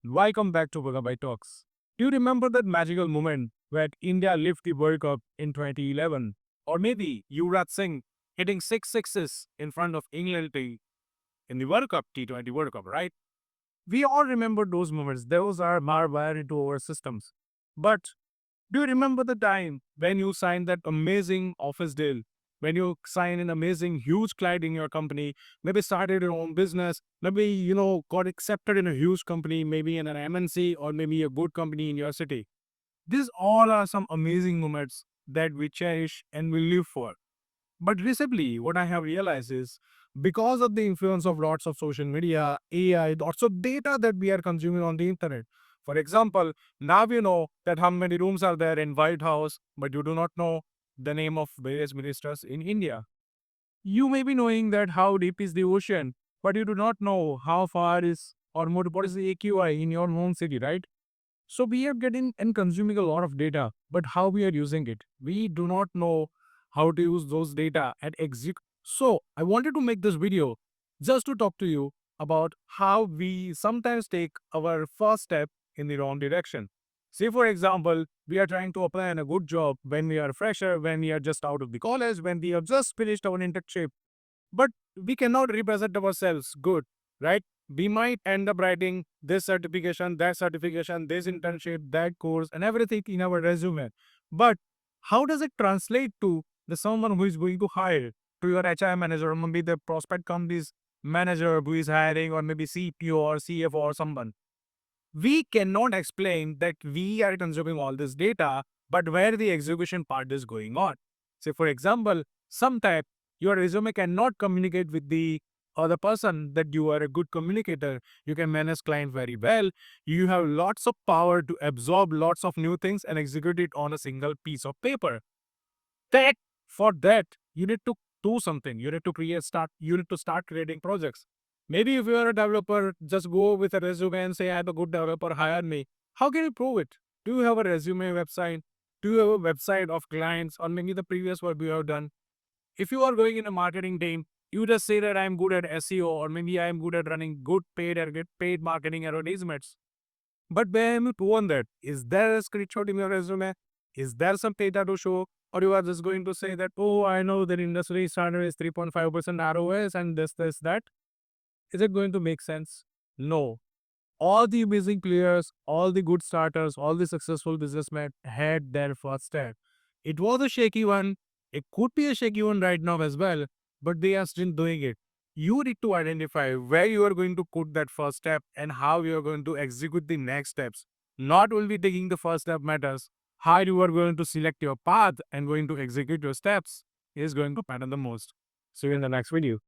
Welcome back to Bagabai Talks. Do you remember that magical moment when India lifted the World Cup in 2011? Or maybe Yuvraj Singh hitting six sixes in front of England in the World Cup, T20 World Cup, right? We all remember those moments. Those are hardwired into our systems. But do you remember the time when you signed that amazing office deal? When you signed an amazing huge client in your company, maybe started your own business, maybe got accepted in a huge company, maybe in an MNC or maybe a good company in your city. These all are some amazing moments that we cherish and we live for. But recently, what I have realized is because of the influence of lots of social media, AI, lots of data that we are consuming on the internet. For example, now you know that how many rooms are there in White House, but you do not know the name of various ministers in India. You may be knowing that how deep is the ocean, but you do not know how far is or what is the AQI in your own city, right? So we are getting and consuming a lot of data, but how we are using it, we do not know how to use those data and execute. So I wanted to make this video just to talk to you about how we sometimes take our first step in the wrong direction. Say, for example, we are trying to apply in a good job when we are fresher, when we are just out of the college, when we have just finished our internship, but we cannot represent ourselves good, right? We might end up writing this certification, this internship, that course, and everything in our resume. But how does it translate to the someone who is going to hire, to your HR manager, or maybe the prospect company's manager who is hiring, or maybe CPO or CFO or someone? We cannot explain that we are consuming all this data, but where the execution part is going on. Say, for example, sometimes your resume cannot communicate with the other person that you are a good communicator. You can manage client very well. You have lots of power to absorb lots of new things and execute it on a single piece of paper. That for that you need to do something. You need to you need to start creating projects. Maybe if you are a developer, just go with a resume and say, I'm a good developer, hire me. How can you prove it? Do you have a resume website? Do you have a website of clients or maybe the previous work you have done? If you are going in a marketing team, you just say that I'm good at SEO or maybe I'm good at running good paid or get paid marketing advertisements. But when you do on that, is there a screenshot in your resume? Is there some data to show? Or you are just going to say that, oh, I know that industry standard is 3.5% ROS and this, that. Is it going to make sense? No. All the amazing players, all the good starters, all the successful businessmen had their first step. It was a shaky one. It could be a shaky one right now as well, but they are still doing it. You need to identify where you are going to put that first step and how you are going to execute the next steps. Not only taking the first step matters, how you are going to select your path and going to execute your steps is going to matter the most. See you in the next video.